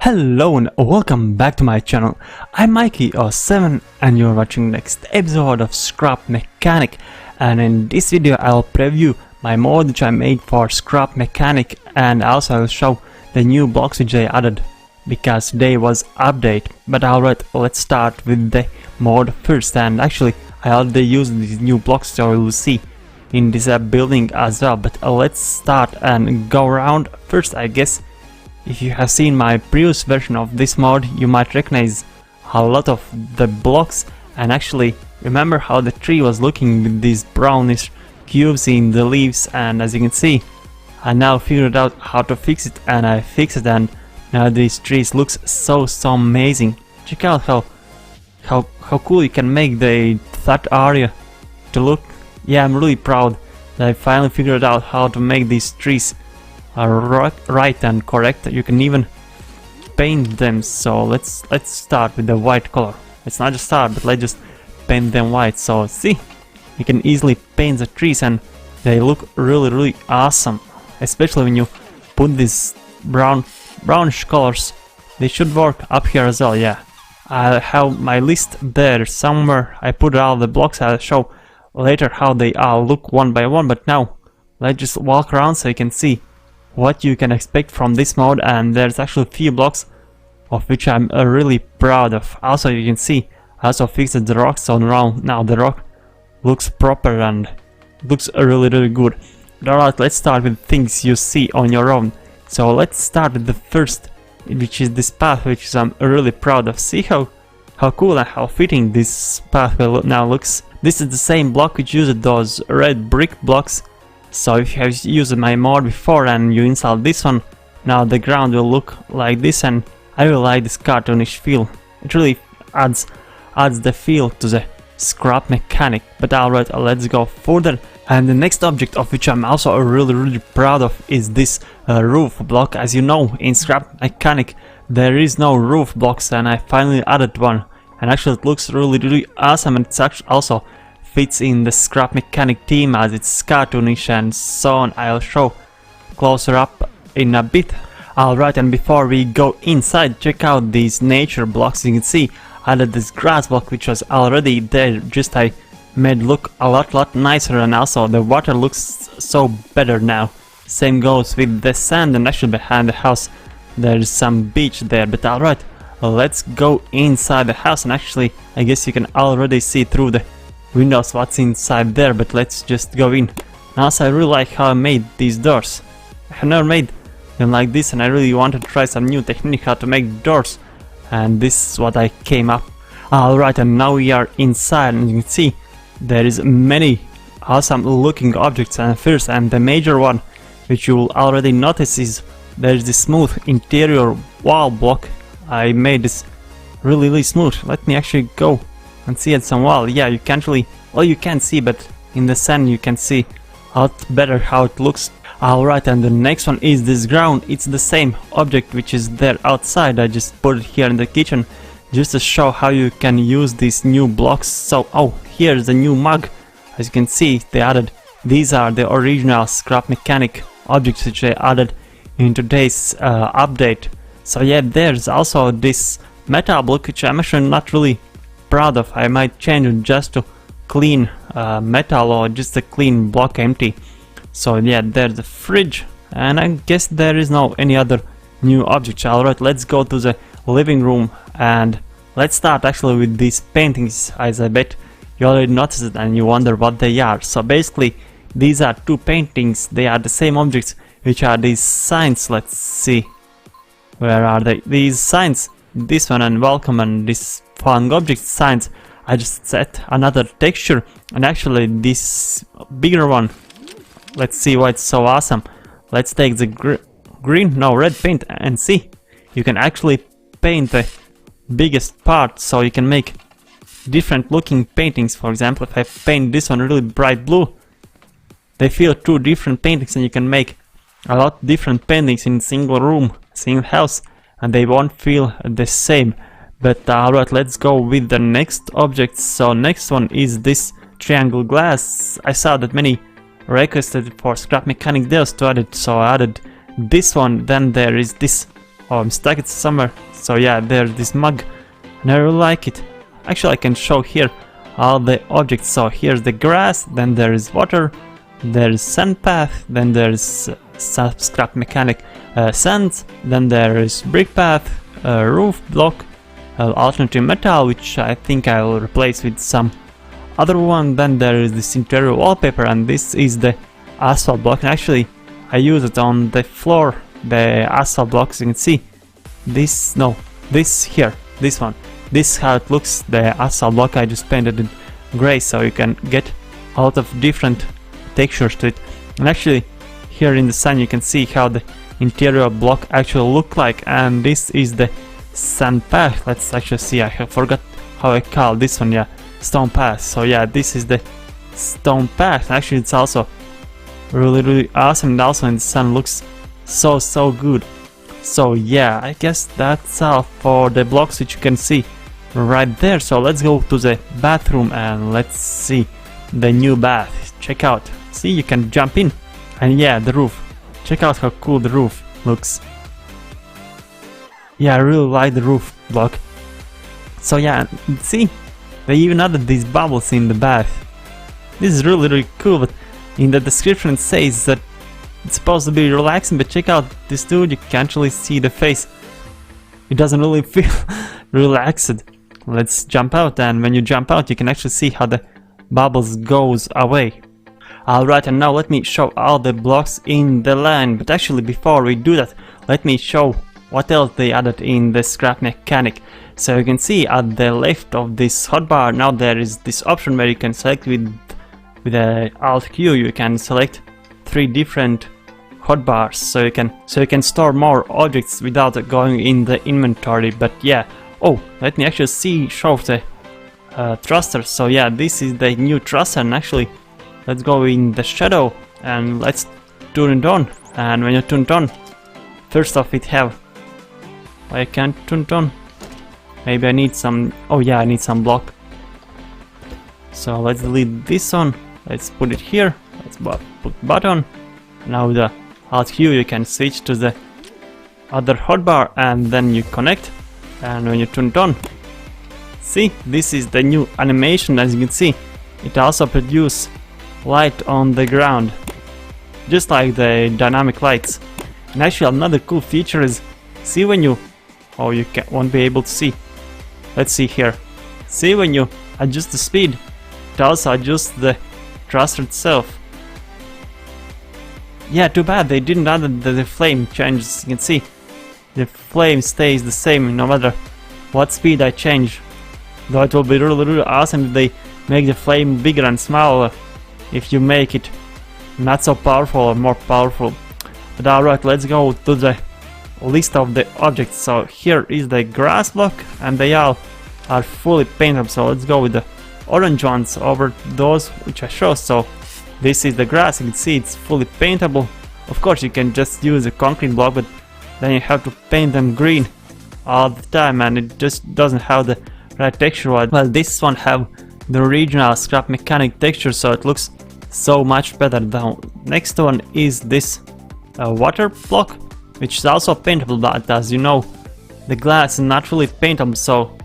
Hello and welcome back to my channel. I'm Mikey07 and you're watching next episode of Scrap Mechanic, and in this video I'll preview my mod which I made for Scrap Mechanic, and also I'll show the new blocks which I added because today was update. But alright, let's start with the mod first, and actually I already used these new blocks so you'll see in this building as well. But let's start and go around first. I guess if you have seen my previous version of this mod, you might recognize a lot of the blocks, and actually remember how the tree was looking with these brownish cubes in the leaves. And as you can see, I now figured out how to fix it, and I fixed it, and now these trees looks so amazing. Check out how cool you can make that area to look. Yeah, I'm really proud that I finally figured out how to make these trees right and correct. You can even paint them. So let's start with the white color. Let's not just start, but let's just paint them white. So see, you can easily paint the trees and they look really awesome, especially when you put these brownish colors. They should work up here as well. Yeah, I have my list there somewhere. I put all the blocks. I'll show later how they all look one by one, but now let's just walk around so you can see what you can expect from this mod. And there's actually a few blocks of which I'm really proud of. Also, you can see I also fixed the rock, so now the rock looks proper and looks really good. Alright, let's start with things you see on your own. So let's start with the first, which is this path, which I'm really proud of. See how cool and how fitting this path now looks. This is the same block which used those red brick blocks. So if you have used my mod before and you install this one, now the ground will look like this, and I really like this cartoonish feel. It really adds the feel to the Scrap Mechanic. But alright, let's go further. And the next object of which I'm also really proud of is this roof block. As you know, in Scrap Mechanic there is no roof blocks, and I finally added one, and actually it looks really awesome, and it's actually also fits in the Scrap Mechanic theme as it's cartoonish and so on. I'll show closer up in a bit. Alright, and before we go inside, check out these nature blocks. You can see I added this grass block which was already there, just I made look a lot nicer, and also the water looks so better now. Same goes with the sand, and actually behind the house there's some beach there. But alright, let's go inside the house, and actually I guess you can already see through the windows what's inside there, but let's just go in. And also I really like how I made these doors. I have never made them like this, and I really wanted to try some new technique how to make doors, and this is what I came up. Alright, and now we are inside, and you can see there is many awesome looking objects. And first, and the major one which you will already notice, is there's this smooth interior wall block. I made this really smooth. Let me actually go and see at some wall. Yeah, you can't really, well, you can see, but in the sun you can see a lot better how it looks. Alright, and the next one is this ground. It's the same object which is there outside. I just put it here in the kitchen just to show how you can use these new blocks. So, oh, here's the new mug. As you can see, they added, these are the original Scrap Mechanic objects which they added in today's update. So yeah, there's also this metal block which I'm actually not really proud of. I might change it just to clean metal, or just a clean block empty. So yeah, there's the fridge, and I guess there is no any other new objects. Alright, let's go to the living room, and let's start actually with these paintings, as I bet you already noticed it and you wonder what they are. So basically these are two paintings. They are the same objects which are these signs. Let's see, where are they? These signs, this one and welcome, and this found object signs. I just set another texture, and actually this bigger one, let's see why it's so awesome. Let's take the red paint, and see, you can actually paint the biggest part, so you can make different looking paintings. For example, if I paint this one really bright blue, they feel two different paintings, and you can make a lot different paintings in single room, single house, and they won't feel the same. But alright, let's go with the next object. So next one is this triangle glass. I saw that many requested for Scrap Mechanic deals to add it, so I added this one. Then there is this Oh, I'm stuck it somewhere. So yeah, there's this mug, and I really like it. Actually, I can show here all the objects. So here's the grass, then there is water, there is sand path, then there's scrap mechanic sand, then there is brick path, roof block, alternative metal, which I think I will replace with some other one. Then there is this interior wallpaper, and this is the asphalt block. And actually, I use it on the floor, the asphalt blocks. You can see this. No, this here, this one. This how it looks. The asphalt block I just painted it gray, so you can get a lot of different textures to it. And actually, here in the sun, you can see how the interior block actually look like. And this is the sand path. Let's actually see. I forgot how I call this one. Yeah, stone path. So yeah, this is the stone path. Actually, it's also really awesome, and also in the sun looks so good. So yeah, I guess that's all for the blocks which you can see right there. So let's go to the bathroom and let's see the new bath. Check out. See, you can jump in. And yeah, the roof. Check out how cool the roof looks. Yeah, I really like the roof block. So yeah, see, they even added these bubbles in the bath. This is really cool, but in the description it says that it's supposed to be relaxing, but check out this dude, you can actually see the face. It doesn't really feel relaxed. Let's jump out, and when you jump out you can actually see how the bubbles goes away. Alright, and now let me show all the blocks in the line, but actually before we do that, let me show what else they added in the scrap mechanic. So you can see at the left of this hotbar, now there is this option where you can select with the Alt Q, you can select 3 different hotbars, so you can store more objects without going in the inventory. But yeah, oh, let me actually show the thruster. So yeah, this is the new thruster, and actually let's go in the shadow and let's turn it on. And when you turn it on, first off it have, I can't turn it on, maybe I need some, oh yeah, I need some block. So let's delete this one, let's put it here, let's put button. Now the Alt Q, you can switch to the other hotbar and then you connect, and when you turn it on, see, this is the new animation. As you can see, it also produces light on the ground, just like the dynamic lights. And actually another cool feature is, see when you, oh, you won't be able to see, let's see here, see when you adjust the speed, it also adjusts the thruster itself. Yeah, too bad they didn't add the flame changes. You can see the flame stays the same no matter what speed I change. Though it will be really awesome if they make the flame bigger and smaller, if you make it not so powerful or more powerful. But alright, let's go to the list of the objects. So here is the grass block, and they all are fully painted. So let's go with the orange ones over those which I show. So this is the grass, you can see it's fully paintable. Of course you can just use a concrete block, but then you have to paint them green all the time, and it just doesn't have the right texture. Well, this one have the original scrap mechanic texture, so it looks so much better. The next one is this water block, which is also paintable, but as you know, the glass is not really paintable, so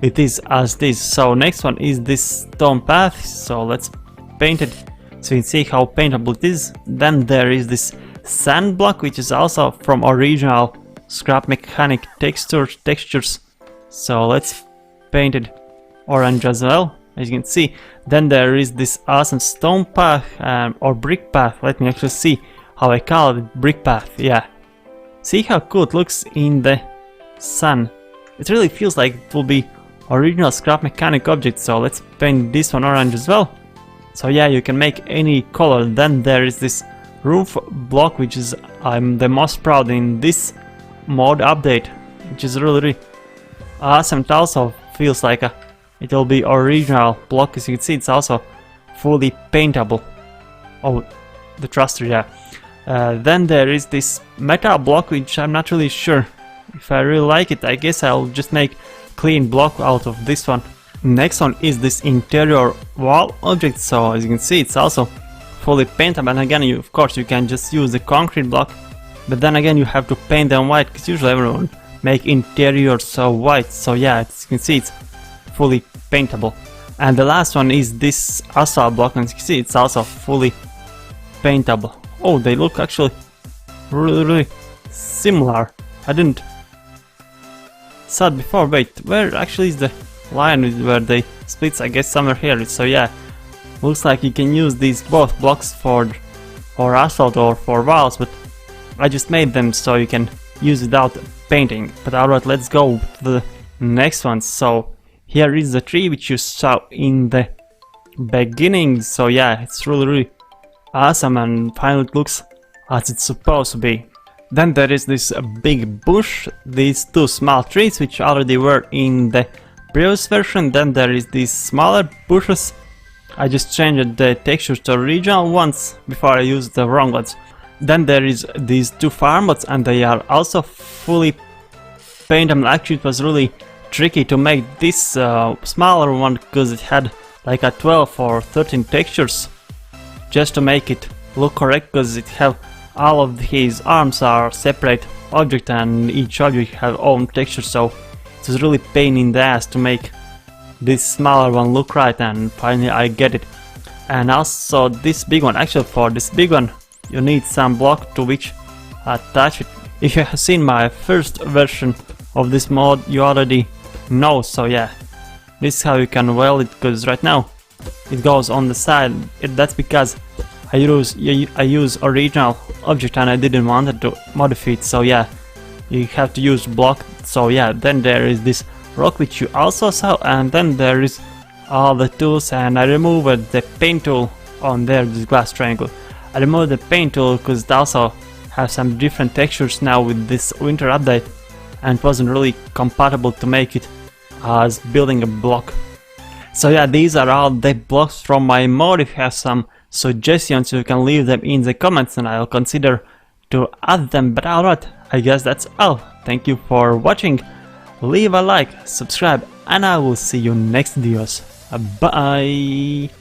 it is as this. So next one is this stone path, so let's paint it so you can see how paintable it is. Then there is this sand block, which is also from original scrap mechanic textures, so let's paint it orange as well, as you can see. Then there is this awesome stone path or brick path. Let me actually see how I call it, brick path. Yeah, see how cool it looks in the sun. It really feels like it will be original scrap mechanic object. So let's paint this one orange as well. So yeah, you can make any color. Then there is this roof block, which is I'm the most proud in this mod update, which is really awesome. It also feels like it will be original block. As you can see, it's also fully paintable. Oh, the thruster, yeah. Then there is this metal block, which I'm not really sure if I really like it. I guess I'll just make clean block out of this one. Next one is this interior wall object. So as you can see, it's also fully paintable, and again, of course you can just use the concrete block but then again you have to paint them white because usually everyone make interiors so white. So yeah, as you can see, it's fully paintable. And the last one is this asphalt block, and as you can see, it's also fully paintable. Oh, they look actually really similar. I didn't saw it before. Wait, where actually is the line where they split? I guess somewhere here. So yeah, looks like you can use these both blocks for asphalt or for walls, but I just made them so you can use without painting. But alright, let's go to the next one. So here is the tree which you saw in the beginning. So yeah, it's really awesome, and finally it looks as it's supposed to be. Then there is this big bush, these two small trees which already were in the previous version. Then there is these smaller bushes. I just changed the textures to original ones before I used the wrong ones. Then there is these two farm mods, and they are also fully paintable. Actually, it was really tricky to make this smaller one because it had like a 12 or 13 textures just to make it look correct, because it have all of his arms are separate object and each object have own texture. So it was really pain in the ass to make this smaller one look right, and finally I get it. And also this big one, actually for this big one you need some block to which attach it. If you have seen my first version of this mod you already know. So yeah, this is how you can weld it, because right now it goes on the side. That's because I use original object and I didn't want it to modify it. So yeah, you have to use block. So yeah, then there is this rock which you also saw, and then there is all the tools, and I removed the paint tool on there, this glass triangle. I removed the paint tool because it also has some different textures now with this winter update, and it wasn't really compatible to make it as building a block. So yeah, these are all the blocks from my mod. If you have some suggestions you can leave them in the comments and I'll consider to add them. But alright, I guess that's all. Thank you for watching. Leave a like, subscribe, and I will see you next videos. Bye!